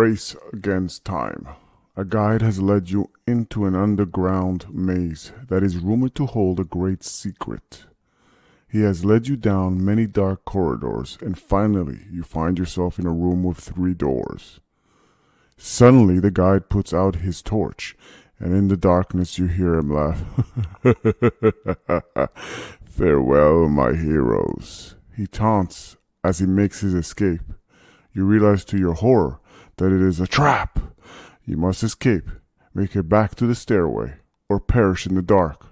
Race against time. A guide has led you into an underground maze that is rumored to hold a great secret. He has led you down many dark corridors, and finally you find yourself in a room with 3 doors. Suddenly the guide puts out his torch, and in the darkness you hear him laugh. Farewell, my heroes. He taunts as he makes his escape. You realize to your horror that it is a trap. You must escape, make it back to the stairway, or perish in the dark,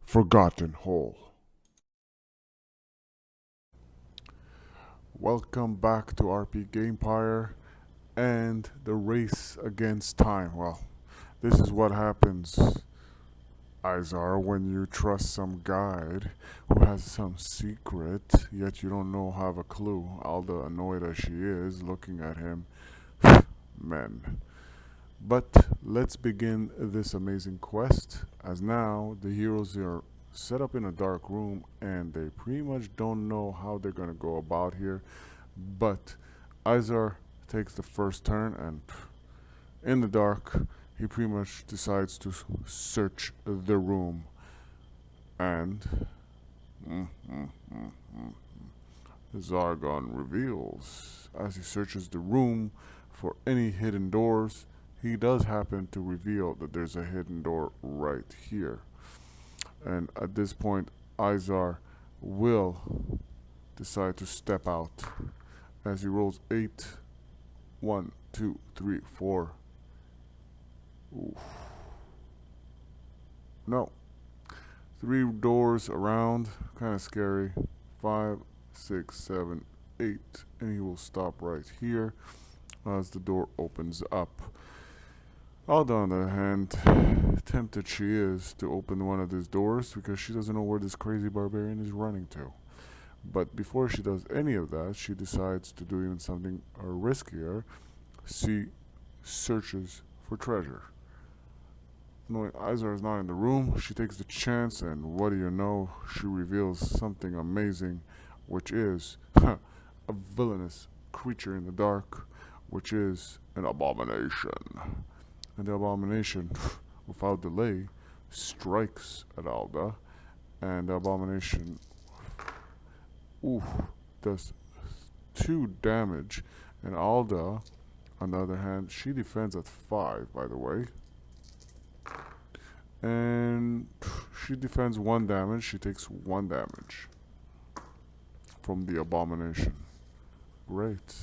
forgotten hole. Welcome back to RP Gamepire and the race against time. Well, this is what happens, Izar, when you trust some guide who has some secret, yet you don't have a clue. Alda, annoyed as she is, looking at him. Men. But let's begin this amazing quest, as now the heroes are set up in a dark room and they pretty much don't know how they're going to go about here. But Izar takes the first turn, and in the dark he pretty much decides to search the room. And Zargon reveals, as he searches the room for any hidden doors, he does happen to reveal that there's a hidden door right here. And at this point, Izar will decide to step out as he rolls 8. 1, 2, 3, 4. Oof. No. 3 doors around, kind of scary. 5, 6, 7, 8, and he will stop right here as the door opens up. Alda, on the other hand, tempted she is to open one of these doors because she doesn't know where this crazy barbarian is running to. But before she does any of that, she decides to do even something riskier. She searches for treasure. Knowing Izar is not in the room, she takes the chance, and what do you know, she reveals something amazing, which is a villainous creature in the dark, which is an abomination. And the abomination, without delay, strikes at Alda, and the abomination does 2 damage, and Alda, on the other hand, she defends at 5, by the way. And she defends 1 damage, she takes 1 damage from the abomination. Great.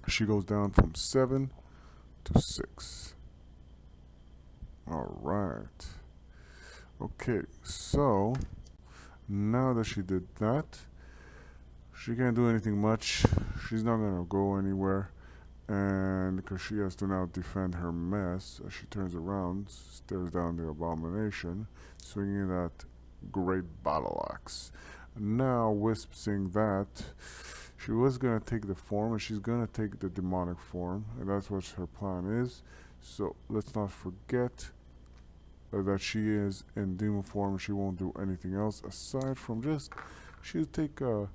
She goes down from 7 to 6. Alright. Okay, so now that she did that, she can't do anything much. She's not gonna go anywhere, and because she has to now defend her mess, as she turns around, stares down the abomination, swinging that great battle axe. Now, Wisp seeing that, she was gonna take the form, and she's gonna take the demonic form, and that's what her plan is. So let's not forget that she is in demon form. She won't do anything else aside from just, she'll take I'm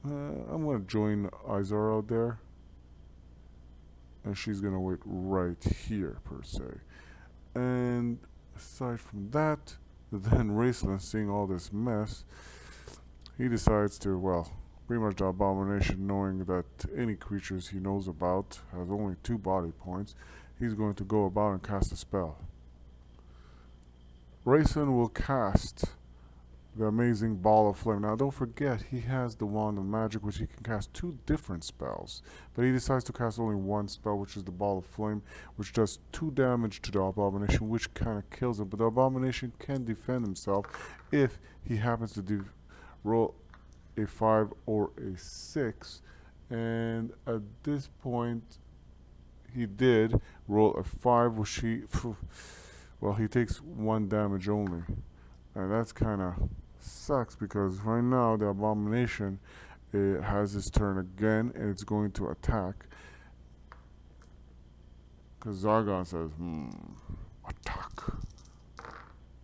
gonna join Izar out there, and she's gonna wait right here per se. And aside from that, then Raceland, seeing all this mess, he decides to, well, pretty much the abomination, knowing that any creatures he knows about has only 2 body points, he's going to go about and cast a spell. Raceland will cast the amazing ball of flame. Now don't forget, he has the wand of magic, which he can cast 2 different spells, but he decides to cast only 1 spell, which is the ball of flame, which does 2 damage to the abomination, which kind of kills him. But the abomination can defend himself if he happens to roll a 5 or a 6, and at this point he did roll a 5, which he well, he takes 1 damage only, and that's kind of sucks because right now the abomination has his turn again, and it's going to attack because Zargon says attack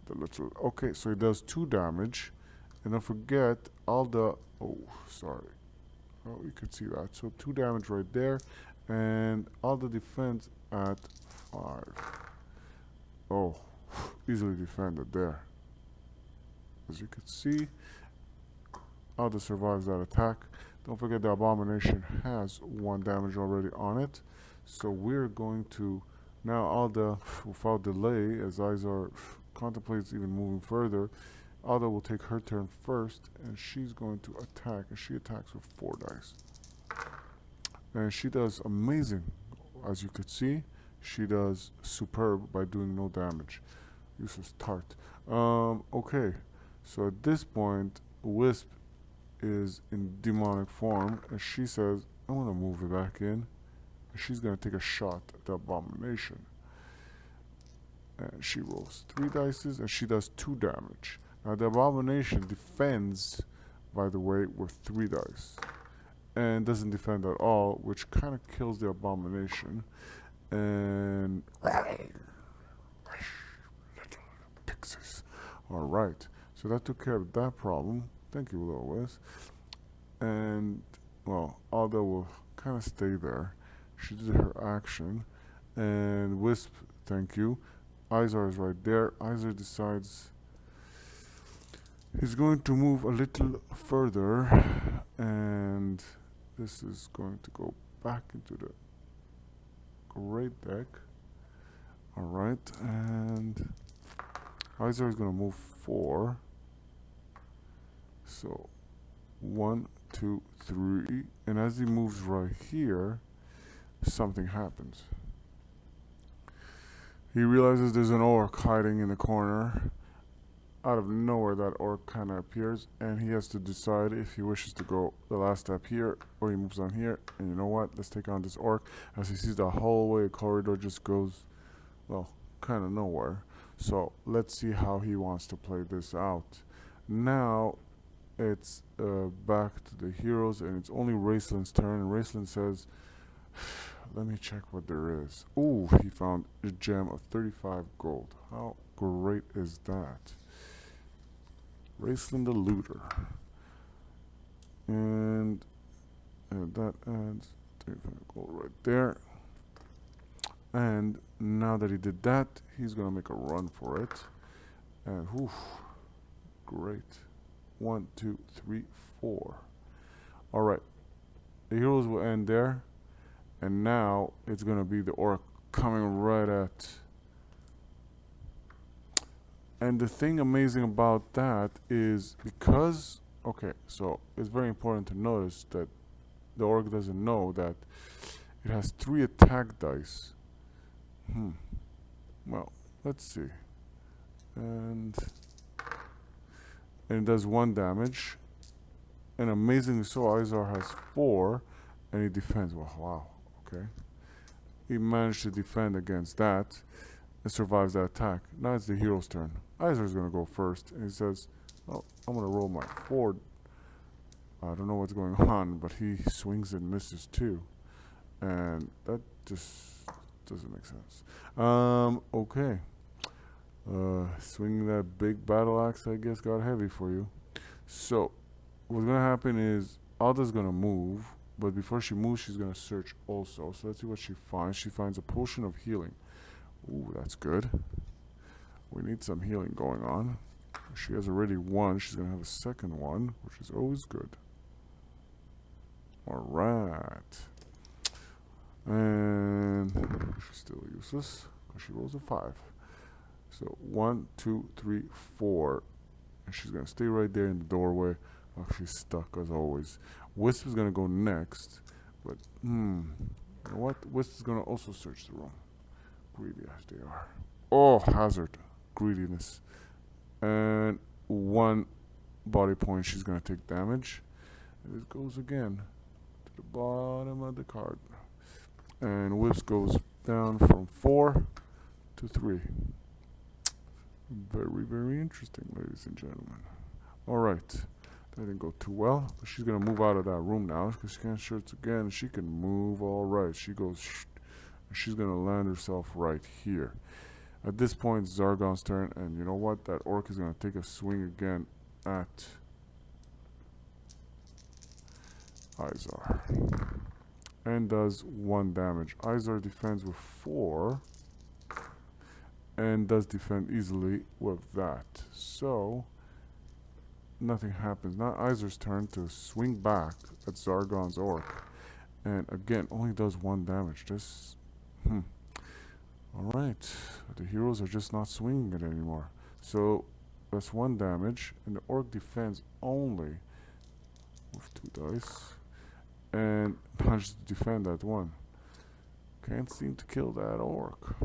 the little. Okay, so he does 2 damage, and don't forget all the Oh, you can see that. So 2 damage right there. And all the defense at 5. Oh, easily defended there. As you can see, Alda survives that attack. Don't forget the Abomination has 1 damage already on it. So we're going to now Alda, without delay, as Izar contemplates even moving further, Alda will take her turn first, and she's going to attack, and she attacks with 4 dice. And she does amazing. As you could see, she does superb by doing no damage. Useless tart. Okay, so at this point, Wisp is in demonic form, and she says, I want to move it back in. And she's going to take a shot at the Abomination. And she rolls 3 dice, and she does 2 damage. Now the Abomination defends, by the way, with 3 dice. And doesn't defend at all, which kind of kills the Abomination. And pixies. Alright, so that took care of that problem. Thank you, Little Wiz. And, well, Alda will kind of stay there. She did her action. And Wisp, thank you. Izar is right there. Izar decides he's going to move a little further. And this is going to go back into the great deck. Alright, and Izar is going to move 4. So 1, 2, 3, and as he moves right here, something happens. He realizes there's an orc hiding in the corner. Out of nowhere, that orc kind of appears, and he has to decide if he wishes to go the last step here, or he moves on here. And you know what? Let's take on this orc. As he sees the hallway corridor just goes, well, kind of nowhere. So let's see how he wants to play this out. Now it's back to the heroes, and it's only Raceland's turn. And Raceland says, let me check what there is. Ooh, he found a gem of 35 gold. How great is that? Raceland the looter. And that adds 35 gold right there. And now that he did that, he's going to make a run for it. And whew, great. 1, 2, 3, 4. Alright. The heroes will end there. And now it's going to be the orc coming right at. And the thing amazing about that is because, okay, so it's very important to notice that the orc doesn't know that it has 3 attack dice. Well, let's see. And it does 1 damage. And amazingly so, Izar has 4, and he defends. Well, wow, okay. He managed to defend against that and survives that attack. Now it's the hero's turn. Izar is going to go first, and he says, oh, I'm going to roll my 4. I don't know what's going on, but he swings and misses too. And that just doesn't make sense. Okay. Swinging that big battle axe, I guess, got heavy for you. So, what's going to happen is Alda's going to move, but before she moves, she's going to search also. So let's see what she finds. She finds a potion of healing. Ooh, that's good. We need some healing going on. She has already 1. She's going to have a second one, which is always good. Alright. And she's still useless because she rolls a 5. So 1, 2, 3, 4. And she's going to stay right there in the doorway. Oh, she's stuck as always. Wisp is going to go next. But, you know what? Wisp is going to also search the room. Greedy as they are. Oh, hazard. Greediness. And 1 body point, she's going to take damage. And it goes again to the bottom of the card. And Wisp goes down from 4 to 3. Very, very interesting, ladies and gentlemen. Alright. That didn't go too well. But she's going to move out of that room now because she can't search again. She can move alright. She goes she's going to land herself right here. At this point, Zargon's turn, and you know what? That orc is going to take a swing again at Izar. And does 1 damage. Izar defends with 4. And does defend easily with that. So, nothing happens. Now Izar's turn to swing back at Zargon's Orc. And again, only does 1 damage. This... Alright. The heroes are just not swinging it anymore. So, that's 1 damage. And the Orc defends only with 2 dice. And manages to defend that 1. Can't seem to kill that Orc.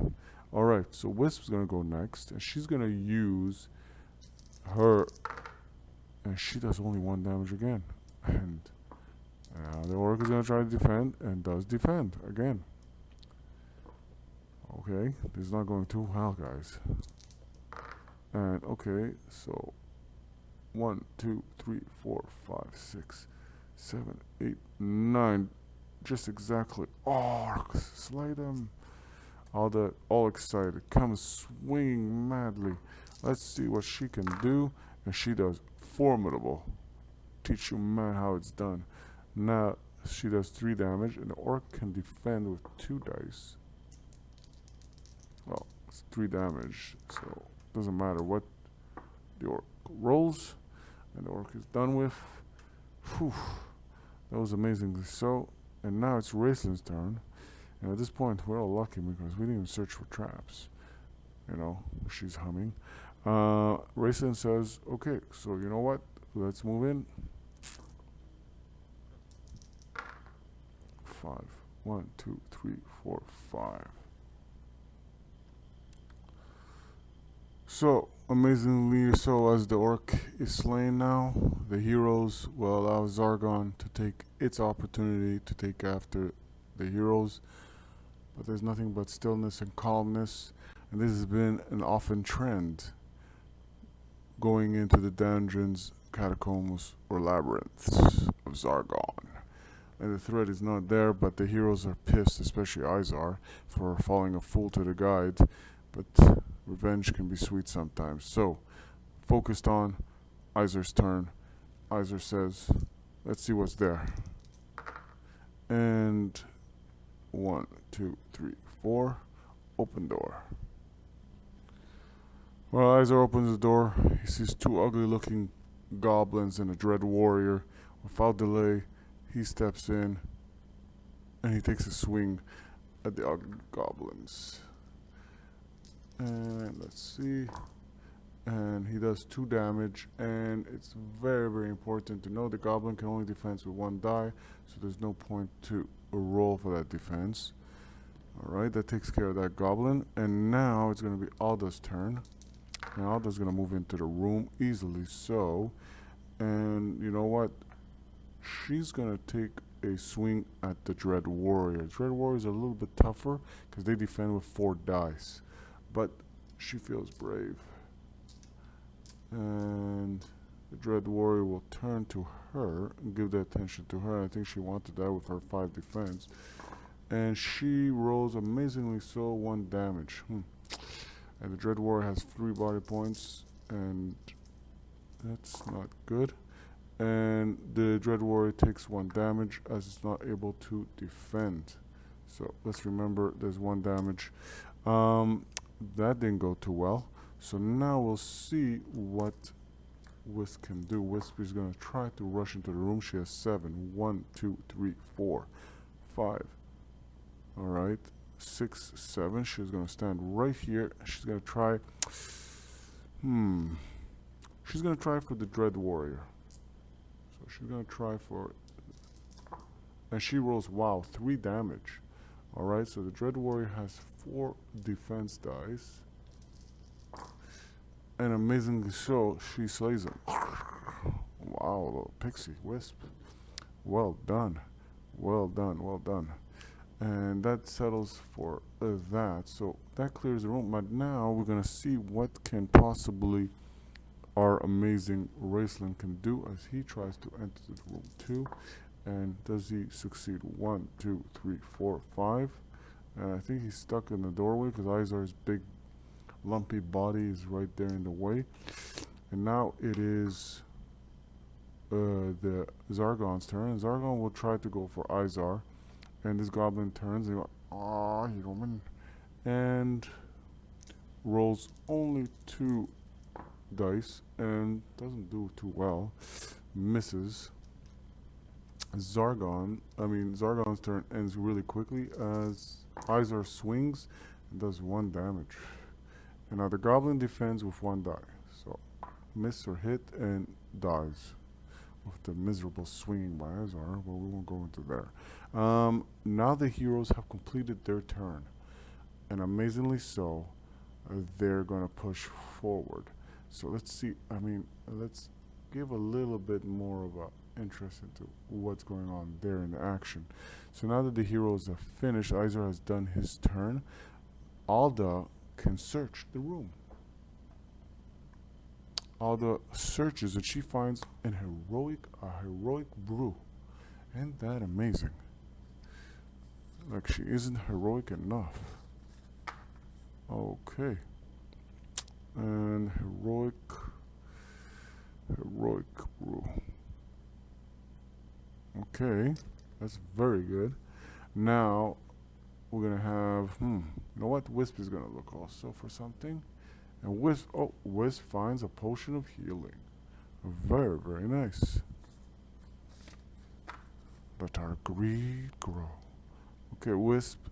Alright, so Wisp's gonna go next, and she's gonna use her, and she does only 1 damage again. And the Orc is gonna try to defend, and does defend again. Okay, this is not going too well, guys. And okay, so 1, 2, 3, 4, 5, 6, 7, 8, 9. Just exactly. Orc, slay them. All excited, comes swinging madly. Let's see what she can do, and she does formidable. Teach you man how it's done. Now she does 3 damage, and the Orc can defend with 2 dice. Well, it's 3 damage, so it doesn't matter what the Orc rolls, and the Orc is done with. Whew, that was amazingly so. And now it's Raceland's turn. And at this point, we're all lucky because we didn't even search for traps. You know, she's humming. Raceland says, okay, so you know what? Let's move in. 5. 1, 2, 3, 4, 5. So, amazingly so, as the Orc is slain now, the heroes will allow Zargon to take its opportunity to take after the heroes. But there's nothing but stillness and calmness, and this has been an often trend going into the dungeons, catacombs, or labyrinths of Zargon. And the threat is not there, but the heroes are pissed, especially Izar, for falling a fool to the guide. But revenge can be sweet sometimes. So, focused on Izar's turn. Izar says, let's see what's there. And 1, 2, 3, 4. Open door. Well, Izar opens the door. He sees 2 ugly looking goblins and a dread warrior. Without delay, he steps in and he takes a swing at the ugly goblins. And let's see. And he does 2 damage. And it's very, very important to know the goblin can only defend with 1 die. So there's no point to roll for that defense. Alright, that takes care of that goblin. And now it's going to be Alda's turn. And Alda's going to move into the room easily so. And you know what? She's going to take a swing at the Dread Warrior. Dread Warriors are a little bit tougher because they defend with 4 dice. But she feels brave. And the Dread Warrior will turn to her and give the attention to her. I think she wanted that with her 5 defense. And she rolls amazingly so 1 damage. And the Dread Warrior has 3 body points. And that's not good. And the Dread Warrior takes 1 damage as it's not able to defend. So let's remember there's 1 damage. That didn't go too well. So now we'll see what Wisp can do. Wisp is going to try to rush into the room. She has 7. 1, 2, 3, 4, 5. Alright. 6, 7. She's going to stand right here. She's going to try. She's going to try for the Dread Warrior. So she's going to try for it. And she rolls, wow, 3 damage. Alright, so the Dread Warrior has 4 defense dice. And amazingly so, she slays him. Wow, little pixie Wisp. Well done. Well done, well done. And that settles for that. So that clears the room. But now we're going to see what can possibly our amazing Raceland can do as he tries to enter the room too. And does he succeed? 1, 2, 3, 4, 5. And I think he's stuck in the doorway because Izar's big lumpy body is right there in the way. And now it is the Zargon's turn. Zargon will try to go for Izar, and this goblin turns. He goes, "Ah, human," and rolls only 2 dice and doesn't do too well. Misses. Zargon's turn ends really quickly as Izar swings and does 1 damage. And now the goblin defends with 1 die. So miss or hit and dies with the miserable swinging by Izar, but we won't go into there. Now the heroes have completed their turn, and amazingly so, they're going to push forward. So let's see. Let's give a little bit more of a interest into what's going on there in the action. So now that the heroes have finished, Izar has done his turn. Alda can search the room. Alda searches and she finds a heroic brew. Ain't that amazing? Like she isn't heroic enough. Okay. And heroic brew. Okay, that's very good. Now we're gonna have you know what? Wisp is gonna look also for something. And Wisp finds a potion of healing. Very, very nice. Let our greed grow. Okay, Wisp.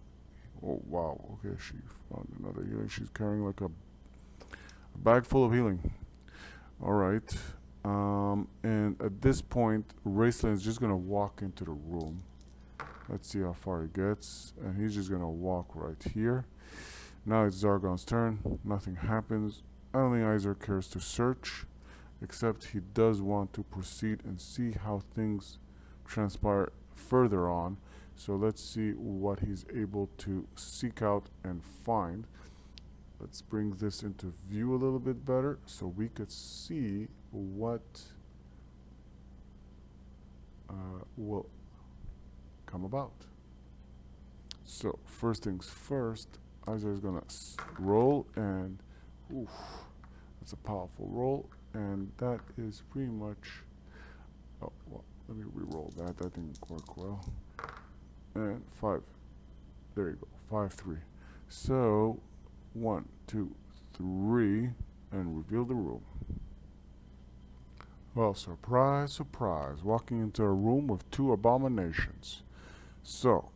Oh wow, okay, she found another healing. She's carrying like a bag full of healing. Alright. And at this point, Raceland is just gonna walk into the room. Let's see how far he gets. And he's just gonna walk right here. Now it's Zargon's turn. Nothing happens. I don't think Izar cares to search, except he does want to proceed and see how things transpire further on. So let's see what he's able to seek out and find. Let's bring this into view a little bit better so we could see what will come about. So first things first, Izar is gonna roll, and oof, that's a powerful roll, and that is pretty much. Oh well, let me re-roll that. That didn't work well. And 5. There you go. 5-3. So 1, 2, 3, and reveal the room. Well, surprise, surprise, walking into a room with 2 abominations. So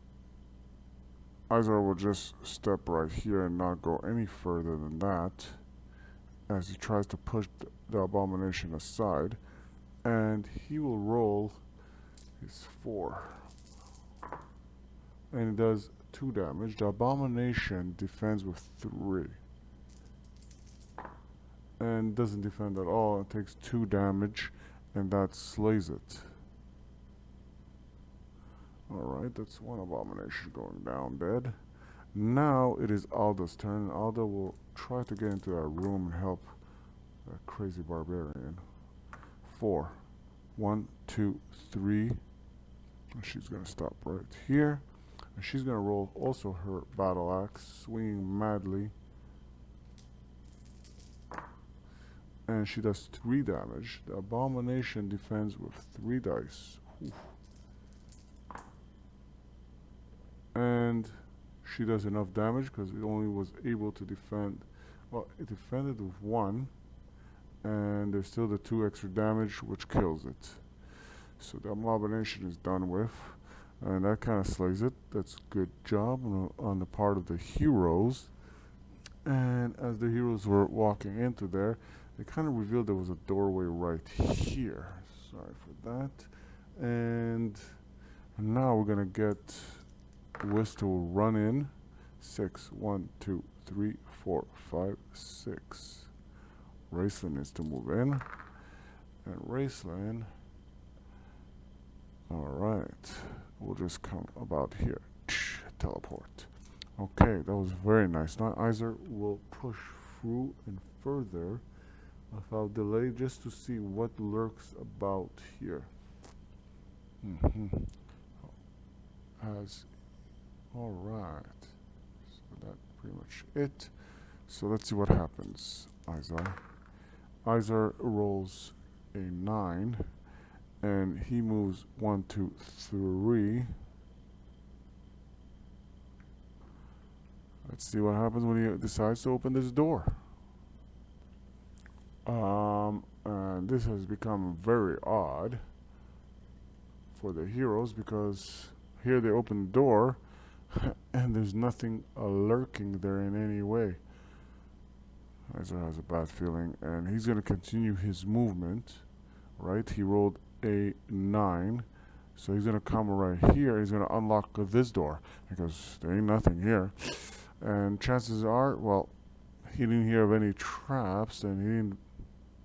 Izar will just step right here and not go any further than that as he tries to push the abomination aside, and he will roll his 4. And it does 2 damage. The abomination defends with 3. And doesn't defend at all. It takes 2 damage, and that slays it. Alright, that's 1 abomination going down dead. Now it is Alda's turn. Alda will try to get into that room and help that crazy barbarian. 4. 1, 2, 3. And she's going to stop right here. And she's going to roll also her battle axe, swinging madly. And she does 3 damage. The abomination defends with 3 dice. Oof. And she does enough damage because it only was able to defend. Well, it defended with 1. And there's still the 2 extra damage, which kills it. So the abomination is done with. And that kind of slays it. That's good job on the part of the heroes. And as the heroes were walking into there, they kind of revealed there was a doorway right here. Sorry for that. And now we're going to get Wisp to run in. 6. 1, 2, 3, 4, 5, 6. Raceland is to move in. And Raceland, alright, we'll just come about here. Teleport. Okay, that was very nice. Now Izar will push through and further without delay just to see what lurks about here. Alright. So that's pretty much it. So let's see what happens, Izar. Izar rolls a 9, and he moves 1, 2, 3. Let's see what happens when he decides to open this door. And this has become very odd for the heroes, because here they open the door and there's nothing lurking there in any way. Isar has a bad feeling, and he's going to continue his movement. Right, he rolled a 9, so he's going to come right here. He's going to unlock this door because there ain't nothing here, and chances are, well, he didn't hear of any traps and he didn't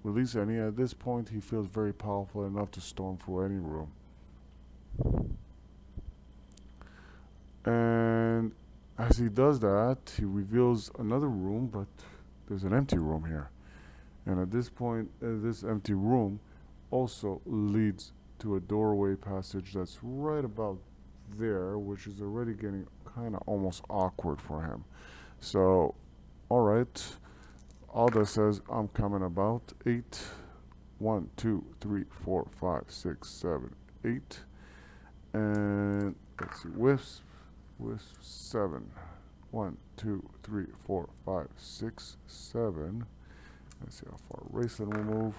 release any. At this point, he feels very powerful enough to storm through any room. And as he does that, he reveals another room, but there's an empty room here. And at this point, this empty room also leads to a doorway passage that's right about there, which is already getting kind of almost awkward for him. So, alright, Alda says, I'm coming about. 8. 1, 2, 3, 4, 5, 6, 7, 8. And let's see, Wisp 7. 1, 2, 3, 4, 5, 6, 7. Let's see how far Raceland will move.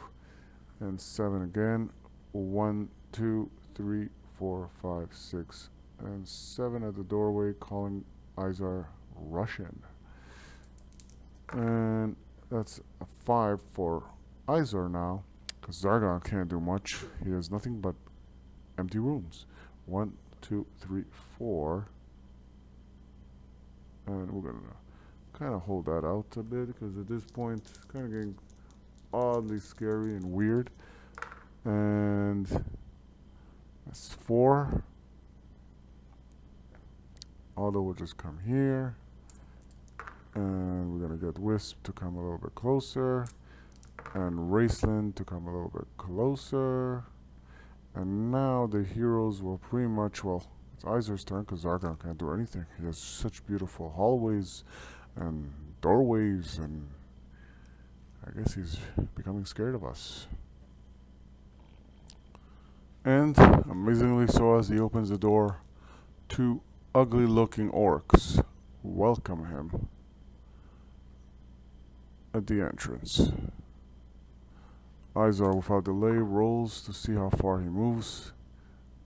And 7 again. 1, 2, 3, 4, 5, 6, and 7 at the doorway, calling Izar Russian. And that's a 5 for Izar now, because Zargon can't do much. He has nothing but empty rooms. 1, 2, 3, 4. And we're going to kind of hold that out a bit, because at this point it's kind of getting oddly scary and weird. And that's 4. Aldo will just come here, and we're gonna get Wisp to come a little bit closer, and Raceland to come a little bit closer. And now the heroes will pretty much, well, it's Izar's turn, because Zargon can't do anything. He has such beautiful hallways and doorways, and I guess he's becoming scared of us. And amazingly so, as he opens the door, 2 ugly looking orcs welcome him at the entrance. Izar, without delay, rolls to see how far he moves,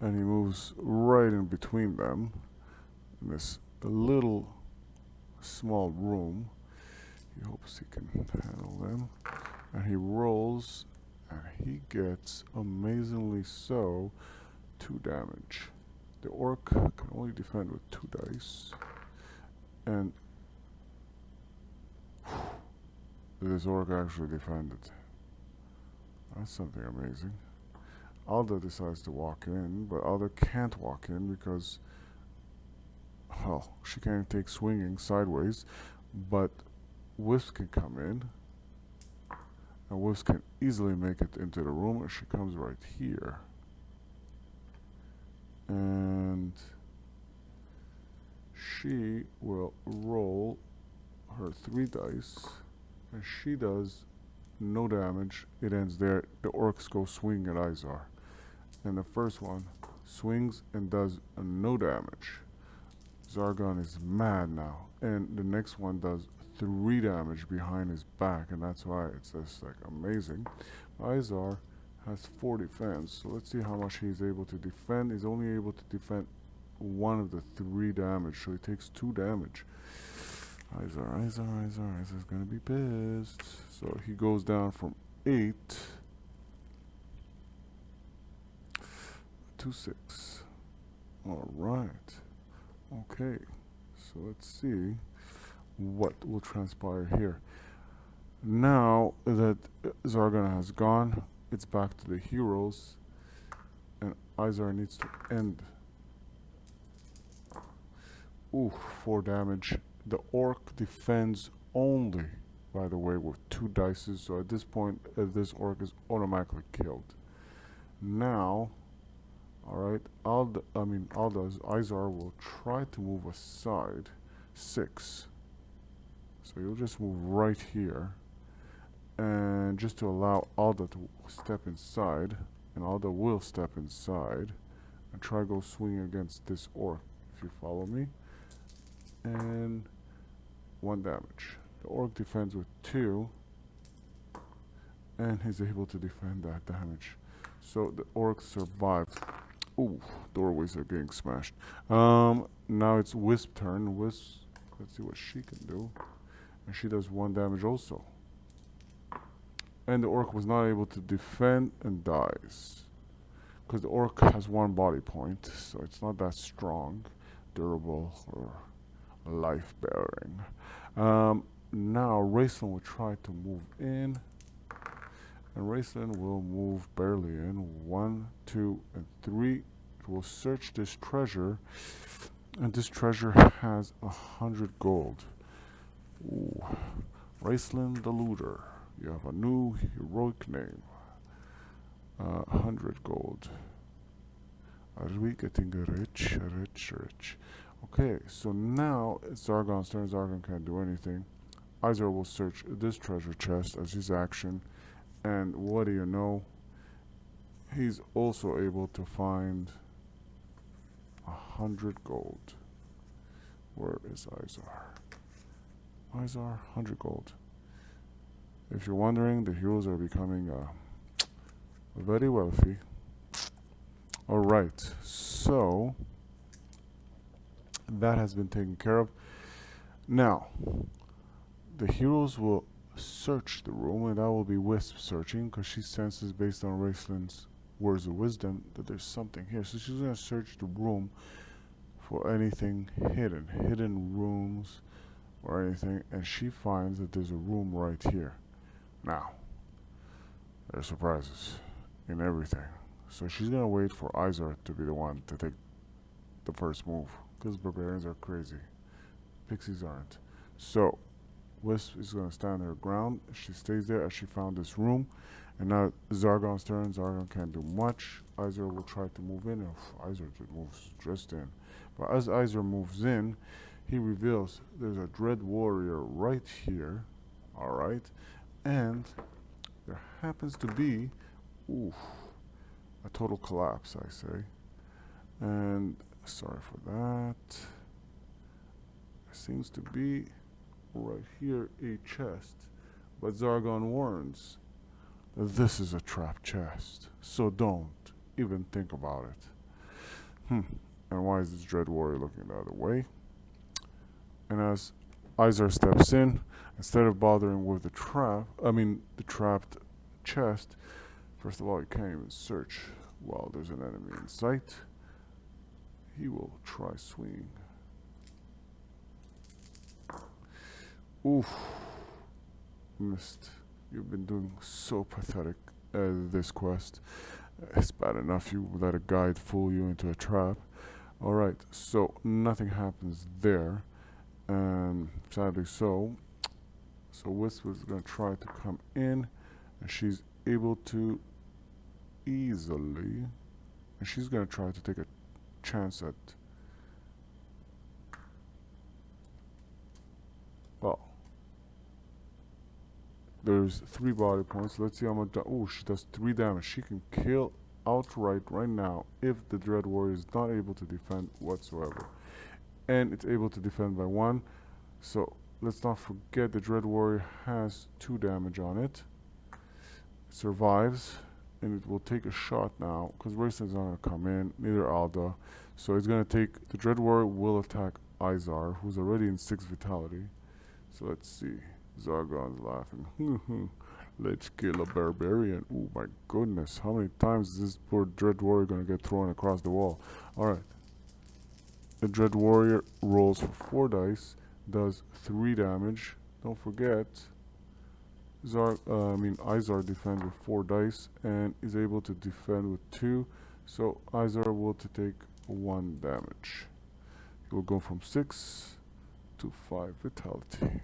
and he moves right in between them in this little small room. He hopes he can handle them, and he rolls, and he gets, amazingly so, 2 damage. The orc can only defend with 2 dice, and this orc actually defended. That's something amazing. Alda decides to walk in, but Alda can't walk in because, well, she can't take swinging sideways, but Wisp can come in, and Wisp can easily make it into the room, and she comes right here. And she will roll her 3 dice, and she does no damage. It ends there. The orcs go swing at Izar, and the first one swings and does no damage. Zargon is mad now, and the next one does 3 damage behind his back, and that's why it's just like amazing. Izar has 4 defense, so let's see how much he's able to defend. He's only able to defend 1 of the 3 damage, so he takes 2 damage. Izar's gonna be pissed. So he goes down from 8 to 6. Alright. Okay, so let's see what will transpire here. Now that Zargon has gone, it's back to the heroes, and Izar needs to end. Ooh, 4 damage. The orc defends only, by the way, with 2 dice, so at this point, this orc is automatically killed. Now, alright, Alda's Izar will try to move aside 6. So you'll just move right here, and just to allow Alda to step inside, and Alda will step inside and try go swing against this orc, if you follow me. And 1 damage. The orc defends with 2, and he's able to defend that damage. So the orc survives. Ooh, doorways are getting smashed. Now it's Wisp turn. Wisp, let's see what she can do. And she does 1 damage also. And the orc was not able to defend and dies. Because the orc has 1 body point, so it's not that strong, durable, or life-bearing. Now Raceland will try to move in. And Raceland will move barely in. 1, 2, and 3. It will search this treasure. And this treasure has 100 gold. Ooh. Raceland the Looter. You have a new heroic name. 100 gold. Are we getting rich, rich, rich? Okay, so now it's Zargon's turn. Zargon can't do anything. Izar will search this treasure chest as his action. And what do you know? He's also able to find 100 gold. Where is Izar? Izar, 100 gold. If you're wondering, the heroes are becoming very wealthy. Alright, so that has been taken care of. Now, the heroes will search the room, and that will be Wisp searching, because she senses, based on Raceland's words of wisdom, that there's something here. So she's going to search the room for anything hidden rooms or anything, and she finds that there's a room right here. Now, there are surprises in everything. So she's going to wait for Izar to be the one to take the first move, because barbarians are crazy. Pixies aren't. So Wisp is going to stand her ground. She stays there as she found this room. And now Zargon's turn. Zargon can't do much. Izar will try to move in. Izar moves just in. But as Izar moves in, he reveals there's a Dread Warrior right here. Alright. And there happens to be a total collapse, I say. And sorry for that. There seems to be right here a chest, but Zargon warns that this is a trap chest, so don't even think about it. And why is this Dread Warrior looking the other way? And as Izar steps in, instead of bothering with the trapped chest, first of all, he can't even search while there's an enemy in sight. He will try swinging. Oof. Missed. You've been doing so pathetic this quest. It's bad enough you let a guide fool you into a trap. Alright, so nothing happens there. And sadly so. So Wisp is going to try to come in. And she's able to easily. And she's going to try to take a chance at. Well. There's 3 body points. Let's see how much. Oh, she does 3 damage. She can kill outright right now if the Dread Warrior is not able to defend whatsoever. And it's able to defend by 1. So let's not forget the Dread Warrior has 2 damage on it. It survives. And it will take a shot now. Because Raceland's not going to come in. Neither Alda. So it's going to take. The Dread Warrior will attack Izar, who's already in 6 vitality. So let's see. Zargon's laughing. Let's kill a barbarian. Oh my goodness. How many times is this poor Dread Warrior going to get thrown across the wall? Alright. The Dread Warrior rolls for 4 dice. Does 3 damage. Don't forget. Izar defends with 4 dice. And is able to defend with 2. So Izar will take 1 damage. He will go from 6 to 5 vitality.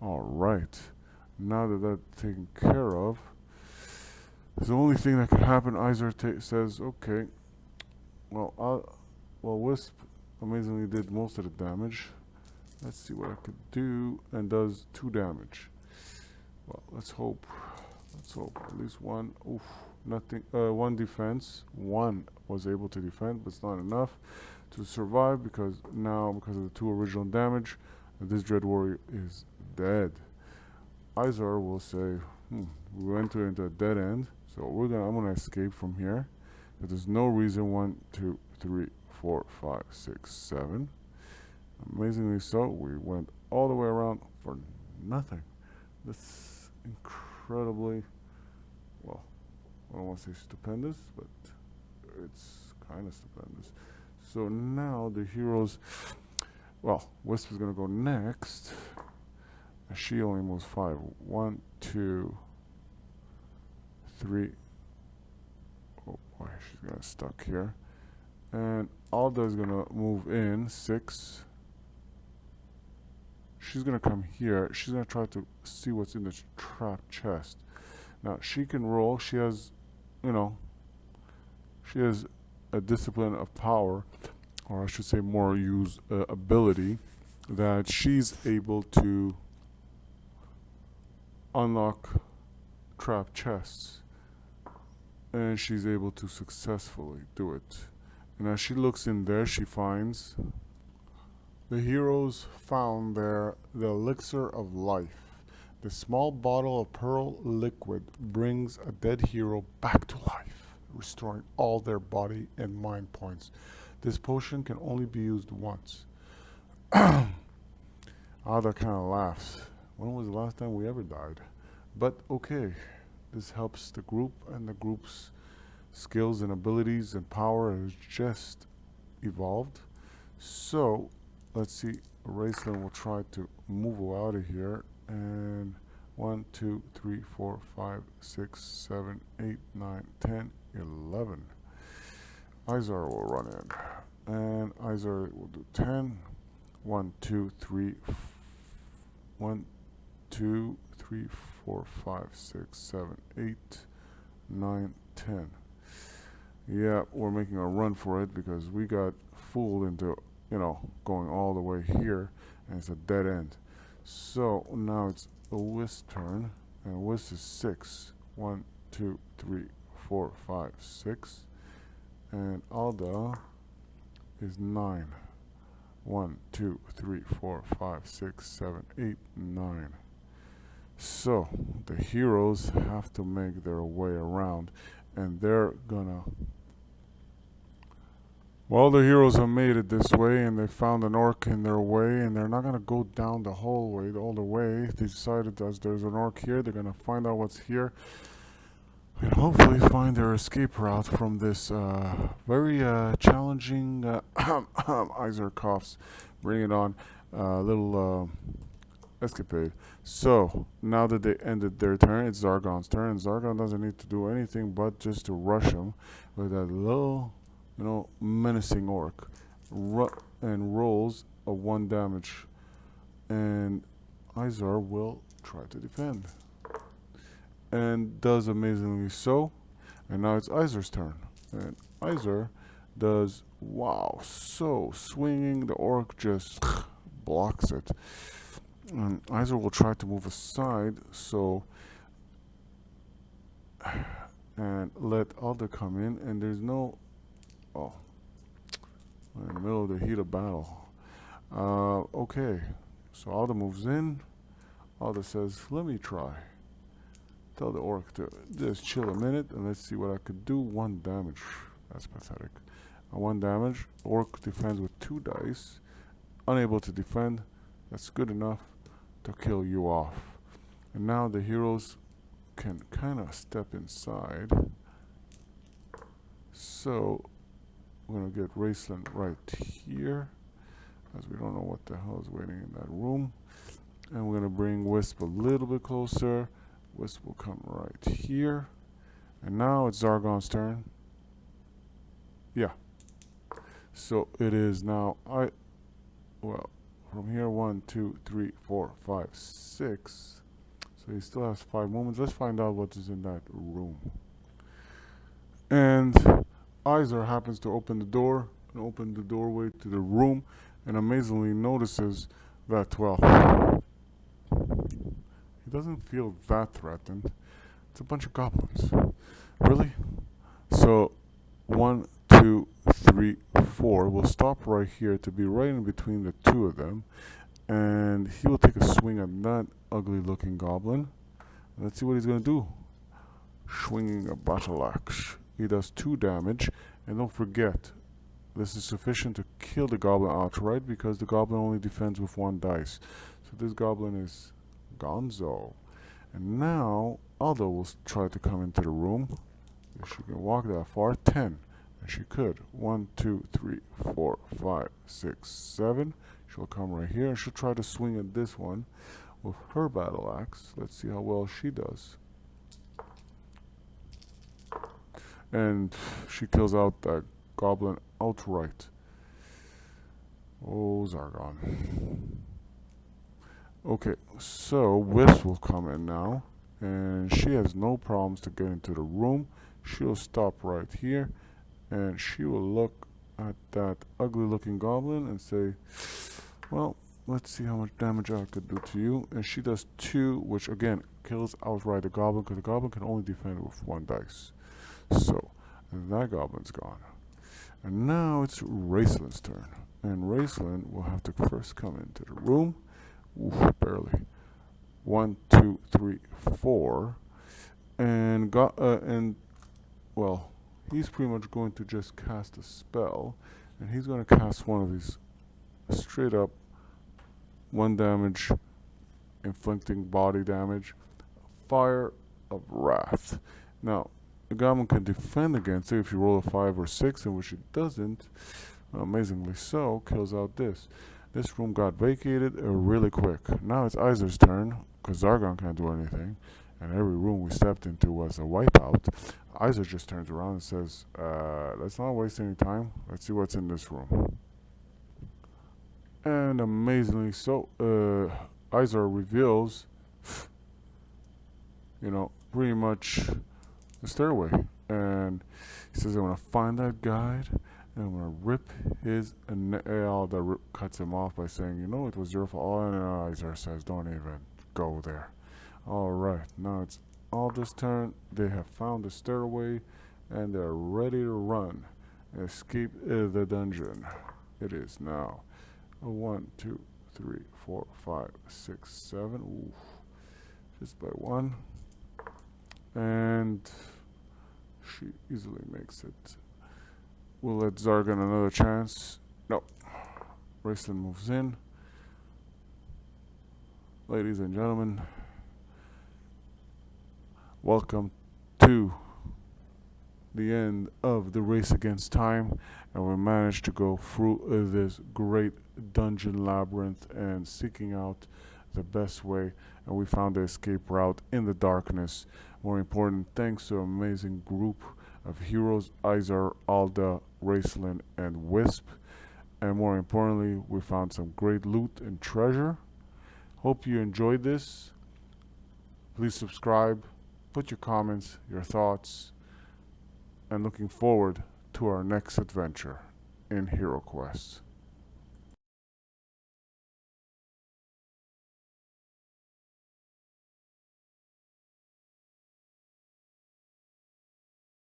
Alright, now that that's taken care of, the only thing that can happen, Izar says, okay, well, Wisp amazingly did most of the damage. Let's see what I could do, and does 2 damage. Well, let's hope at least 1. Oof, nothing. One defense. One was able to defend, but it's not enough to survive because because of the 2 original damage, this Dread Warrior is dead. Izar will say, we went into a dead end, so I'm gonna escape from here. But there's no reason. 1, 2, 3, 4, 5, 6, 7. Amazingly so, we went all the way around for nothing. That's incredibly, well, I don't want to say stupendous, but it's kind of stupendous. So now the heroes, well, Wisp is going to go next. She only moves 5. 1, 2, 3. Oh boy, she's going to stuck here. And Alda is going to move in 6. She's going to come here. She's going to try to see what's in the trap chest. Now, she can roll. She has, she has a discipline of power, or I should say more use ability, that she's able to unlock trap chests. And she's able to successfully do it. And as she looks in there, she finds the heroes found there the elixir of life. The small bottle of pearl liquid brings a dead hero back to life, restoring all their body and mind points. This potion can only be used once. Ada kind of laughs. When was the last time we ever died? But okay, this helps the group, and the group's skills and abilities and power has just evolved. So let's see, Raceland will try to move out of here. And 1, 2, 3, 4, 5, 6, 7, 8, 9, 10, 11. Izar will run in. And Izar will do 10. 1, 2, 3, 1, 2, 3, 4, 5, 6, 7, 8, 9, 10. Yeah, we're making a run for it because we got fooled into, going all the way here, and it's a dead end. So now it's a Wisp turn, and Wisp is 6. 1, 2, 3, 4, 5, 6. And Alda is 9. 1, 2, 3, 4, 5, 6, 7, 8, 9. So the heroes have to make their way around, and they're gonna. Well, the heroes have made it this way, and they found an orc in their way, and they're not gonna go down the hallway all the way. They decided as there's an orc here, they're gonna find out what's here, and hopefully find their escape route from this very challenging Izar coughs. Bring it on, little escapade. So now that they ended their turn, it's Zargon's turn. Zargon doesn't need to do anything but just to rush him with that little, menacing orc, and rolls a 1 damage, and Izar will try to defend, and does amazingly so. And now it's Izar's turn, and Izar does so swinging. The orc just blocks it, and Izar will try to move aside and let Alda come in, and there's no we're in the middle of the heat of battle. Okay, so Alda moves in. Alda says, let me try. Tell the orc to just chill a minute and let's see what I could do. 1 damage. That's pathetic. 1 damage. Orc defends with 2 dice. Unable to defend. That's good enough to kill you off. And now the heroes can kind of step inside. So we're going to get Raceland right here, as we don't know what the hell is waiting in that room. And we're going to bring Wisp a little bit closer. Wisp will come right here. And now it's Zargon's turn. Yeah. So it is now from here 1, 2, 3, 4, 5, 6. So he still has 5 movements. Let's find out what is in that room. And Izar happens to open the door and open the doorway to the room, and amazingly notices that, he doesn't feel that threatened. It's a bunch of goblins. Really? So 1, 2, 3, 4. We'll stop right here to be right in between the two of them, and he will take a swing at that ugly looking goblin. Let's see what he's gonna do. Swinging a battle axe. He does 2 damage, and don't forget, this is sufficient to kill the goblin outright because the goblin only defends with 1 dice. So this goblin is gonzo. And now Aldo will try to come into the room. If she can walk that far, 10. And she could. 1, 2, 3, 4, 5, 6, 7. She'll come right here and she'll try to swing at this one with her battle axe. Let's see how well she does. And she kills out that goblin outright. Oh, Zargon. Okay, so Wisp will come in now, and she has no problems to get into the room. She'll stop right here, and she will look at that ugly looking goblin and say, well, let's see how much damage I could do to you. And she does 2, which again kills outright the goblin because the goblin can only defend with 1 dice. So that goblin's gone. And now it's Raceland's turn. And Raceland will have to first come into the room. Oof, barely. 1, 2, 3, 4. And well, he's pretty much going to just cast a spell. And he's going to cast one of these straight up 1 damage, inflicting body damage. Fire of Wrath. Now, the goblin can defend against it if you roll a 5 or 6, in which it doesn't. Amazingly so, kills out this. This room got vacated really quick. Now it's Izer's turn, because Zargon can't do anything, and every room we stepped into was a wipeout. Izer just turns around and says, let's not waste any time. Let's see what's in this room. And amazingly so, Izer reveals, pretty much the stairway. And he says, I'm going to find that guide, and I'm going to rip his that cuts him off by saying, it was your fault. And Izer says, don't even go there. Alright, now it's Aldo's turn. They have found the stairway, and they're ready to run. Escape the dungeon. It is now. 1, 2, 3, 4, 5, 6, 7. Oof. Just by 1. And she easily makes it. We'll let Zargon another chance. No. Raceland moves in. Ladies and gentlemen, welcome to the end of the race against time, and we managed to go through this great dungeon labyrinth and seeking out the best way, and we found the escape route in the darkness. More important, thanks to an amazing group of heroes, Izer, Alda, Raceland, and Wisp. And more importantly, we found some great loot and treasure. Hope you enjoyed this. Please subscribe, put your comments, your thoughts, and looking forward to our next adventure in Heroquest.